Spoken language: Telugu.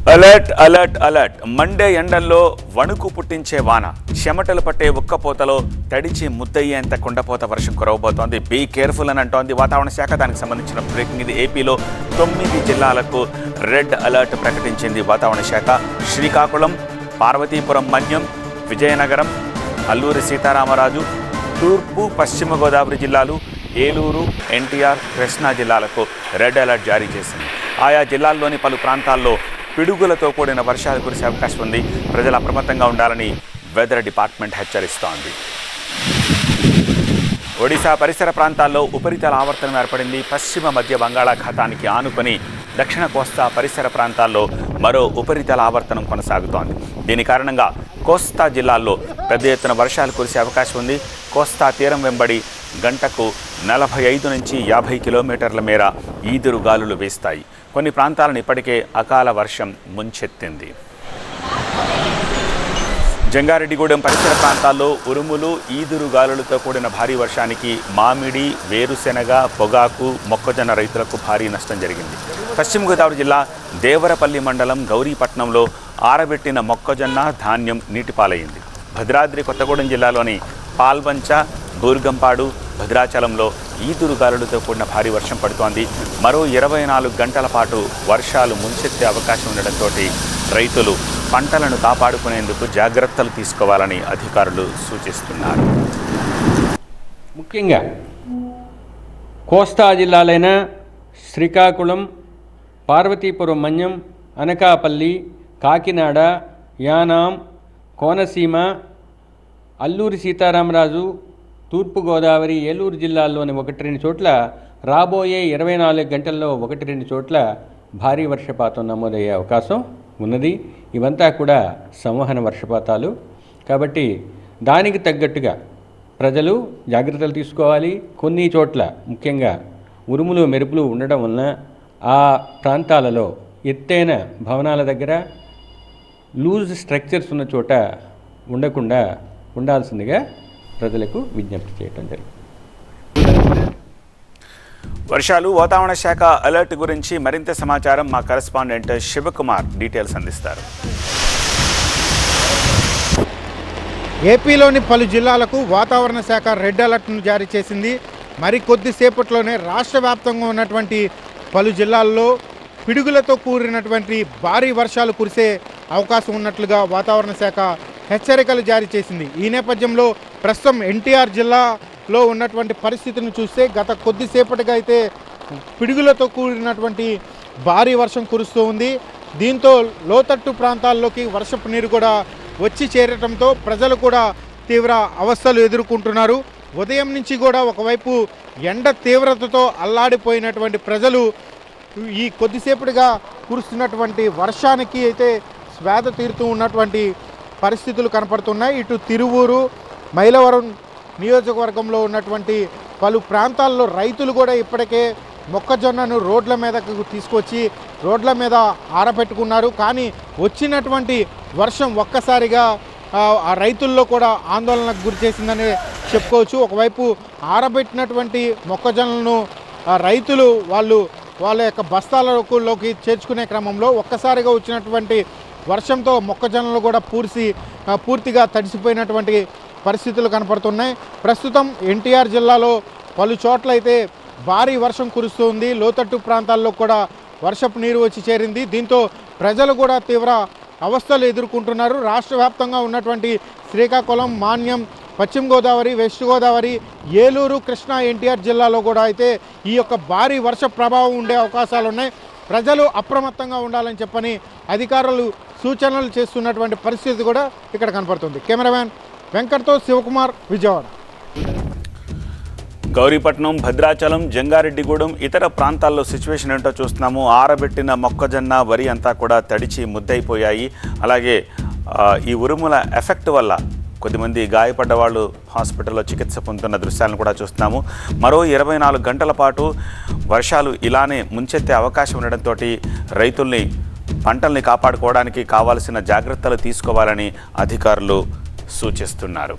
అలర్ట్ అలర్ట్ అలర్ట్ మండే ఎండల్లో వణుకు పుట్టించే వాన, చెమటలు పట్టే ఉక్కపోతలో తడిచి ముద్దయ్యేంత కుండపోత వర్షం కురవబోతోంది. బీ కేర్ఫుల్ అని అంటోంది వాతావరణ శాఖ. దానికి సంబంధించిన బ్రేకింగ్ ఇది. ఏపీలో 9 జిల్లాలకు రెడ్ అలర్ట్ ప్రకటించింది వాతావరణ శాఖ. శ్రీకాకుళం, పార్వతీపురం మన్యం, విజయనగరం, అల్లూరి సీతారామరాజు, తూర్పు పశ్చిమ గోదావరి జిల్లాలు, ఏలూరు, ఎన్టీఆర్, కృష్ణా జిల్లాలకు రెడ్ అలర్ట్ జారీ చేసింది. ఆయా జిల్లాల్లోని పలు ప్రాంతాల్లో పిడుగులతో కూడిన వర్షాలు కురిసే అవకాశం ఉంది. ప్రజలు అప్రమత్తంగా ఉండాలని వెదర్ డిపార్ట్మెంట్ హెచ్చరిస్తోంది. ఒడిశా పరిసర ప్రాంతాల్లో ఉపరితల ఆవర్తనం ఏర్పడింది. పశ్చిమ మధ్య బంగాళాఖాతానికి ఆనుకొని దక్షిణ కోస్తా పరిసర ప్రాంతాల్లో మరో ఉపరితల ఆవర్తనం కొనసాగుతోంది. దీని కారణంగా కోస్తా జిల్లాల్లో పెద్ద ఎత్తున వర్షాలు కురిసే అవకాశం ఉంది. కోస్తా తీరం వెంబడి గంటకు 45 నుంచి 50 కిలోమీటర్ల మేర ఈదురు గాలులు వీస్తాయి. కొన్ని ప్రాంతాలను ఇప్పటికే అకాల వర్షం ముంచెత్తింది. జంగారెడ్డిగూడెం పరిసర ప్రాంతాల్లో ఉరుములు, ఈదురు గాలులతో కూడిన భారీ వర్షానికి మామిడి, వేరుశెనగ, పొగాకు, మొక్కజొన్న రైతులకు భారీ నష్టం జరిగింది. పశ్చిమ గోదావరి జిల్లా దేవరపల్లి మండలం గౌరీపట్నంలో ఆరబెట్టిన మొక్కజొన్న ధాన్యం నీటిపాలయ్యింది. భద్రాద్రి కొత్తగూడెం జిల్లాలోని పాల్వంచ, బూర్గంపాడు, భద్రాచలంలో ఈదురు గాలులతో కూడిన భారీ వర్షం పడుతోంది. మరో 24 గంటల పాటు వర్షాలు ముంచెత్తే అవకాశం ఉండడంతో రైతులు పంటలను కాపాడుకునేందుకు జాగ్రత్తలు తీసుకోవాలని అధికారులు సూచిస్తున్నారు. ముఖ్యంగా కోస్తా జిల్లాలైన శ్రీకాకుళం, పార్వతీపురం మన్యం, అనకాపల్లి, కాకినాడ, యానాం, కోనసీమ, అల్లూరి సీతారామరాజు, తూర్పుగోదావరి, ఏలూరు జిల్లాల్లోని 1-2 చోట్ల రాబోయే 24 గంటల్లో 1-2 చోట్ల భారీ వర్షపాతం నమోదయ్యే అవకాశం ఉన్నది. ఇవంతా కూడా సంవహన వర్షపాతాలు కాబట్టి దానికి తగ్గట్టుగా ప్రజలు జాగ్రత్తలు తీసుకోవాలి. కొన్ని చోట్ల ముఖ్యంగా ఉరుములు, మెరుపులు ఉండడం వలన ఆ ప్రాంతాలలో ఎత్తైన భవనాల దగ్గర లూజ్ స్ట్రక్చర్స్ ఉన్న చోట ఉండకుండా ఉండాల్సిందిగా ప్రజలకు విజ్ఞప్తి చేయడం జరిగింది. వర్షాలు, వాతావరణ శాఖ అలర్ట్ గురించి మరింత సమాచారం మా కరెస్పాండెంట్ శివకుమార్ డీటెయిల్స్ అందిస్తారు. ఏపీలోని పలు జిల్లాలకు వాతావరణ శాఖ రెడ్ అలర్ట్ను జారీ చేసింది. మరి కొద్దిసేపట్లోనే రాష్ట్ర వ్యాప్తంగా ఉన్నటువంటి పలు జిల్లాల్లో పిడుగులతో కూడినటువంటి భారీ వర్షాలు కురిసే అవకాశం ఉన్నట్లుగా వాతావరణ శాఖ హెచ్చరికలు జారీ చేసింది. ఈ నేపథ్యంలో ప్రస్తుతం ఎన్టీఆర్ జిల్లాలో ఉన్నటువంటి పరిస్థితిని చూస్తే గత కొద్దిసేపటిగా అయితే పిడుగులతో కూడినటువంటి భారీ వర్షం కురుస్తూ ఉంది. దీంతో లోతట్టు ప్రాంతాల్లోకి వర్షపు నీరు కూడా వచ్చి చేరటంతో ప్రజలు కూడా తీవ్ర అవస్థలు ఎదుర్కొంటున్నారు. ఉదయం నుంచి కూడా ఒకవైపు ఎండ తీవ్రతతో అల్లాడిపోయినటువంటి ప్రజలు ఈ కొద్దిసేపటిగా కురుస్తున్నటువంటి వర్షానికి అయితే స్వేద తీరుతూ ఉన్నటువంటి పరిస్థితులు కనపడుతున్నాయి. ఇటు తిరువూరు, మైలవరం నియోజకవర్గంలో ఉన్నటువంటి పలు ప్రాంతాల్లో రైతులు కూడా ఇప్పటికే మొక్కజొన్నను రోడ్ల మీదకు తీసుకొచ్చి రోడ్ల మీద ఆరబెట్టుకున్నారు. కానీ వచ్చినటువంటి వర్షం ఒక్కసారిగా ఆ రైతుల్లో కూడా ఆందోళనకు గురి చేసిందని చెప్పుకోవచ్చు. ఒకవైపు ఆరబెట్టినటువంటి మొక్కజొన్నలను రైతులు వాళ్ళ యొక్క బస్తాలలోకి చేర్చుకునే క్రమంలో ఒక్కసారిగా వచ్చినటువంటి వర్షంతో మొక్కజొన్నలు కూడా పూర్తిగా తడిసిపోయినటువంటి పరిస్థితులు కనపడుతున్నాయి. ప్రస్తుతం ఎన్టీఆర్ జిల్లాలో పలు చోట్ల అయితే భారీ వర్షం కురుస్తుంది. లోతట్టు ప్రాంతాల్లో కూడా వర్షపు నీరు వచ్చి చేరింది. దీంతో ప్రజలు కూడా తీవ్ర అవస్థలు ఎదుర్కొంటున్నారు. రాష్ట్ర వ్యాప్తంగా ఉన్నటువంటి శ్రీకాకుళం, మాన్యం, పశ్చిమ గోదావరి, వెస్ట్ గోదావరి, ఏలూరు, కృష్ణా, ఎన్టీఆర్ జిల్లాలో కూడా అయితే ఈ యొక్క భారీ వర్ష ప్రభావం ఉండే అవకాశాలు ఉన్నాయి. ప్రజలు అప్రమత్తంగా ఉండాలని చెప్పని అధికారులు సూచనలు చేస్తున్నటువంటి పరిస్థితి కూడా ఇక్కడ కనపడుతుంది. కెమెరామ్యాన్ వెంకట్తో శివకుమార్, విజయవాడ. గౌరీపట్నం, భద్రాచలం, జంగారెడ్డిగూడెం ఇతర ప్రాంతాల్లో సిచ్యువేషన్ ఏంటో చూస్తున్నాము. ఆరబెట్టిన మొక్కజొన్న, వరి అంతా కూడా తడిచి ముద్దయిపోయాయి. అలాగే ఈ ఉరుముల ఎఫెక్ట్ వల్ల కొద్దిమంది గాయపడ్డ వాళ్ళు హాస్పిటల్లో చికిత్స పొందుతున్న దృశ్యాలను కూడా చూస్తున్నాము. మరో 24 గంటల పాటు వర్షాలు ఇలానే ముంచెత్తే అవకాశం ఉండడంతో రైతుల్ని పంటల్ని కాపాడుకోవడానికి కావాల్సిన జాగ్రత్తలు తీసుకోవాలని అధికారులు సూచిస్తున్నారు.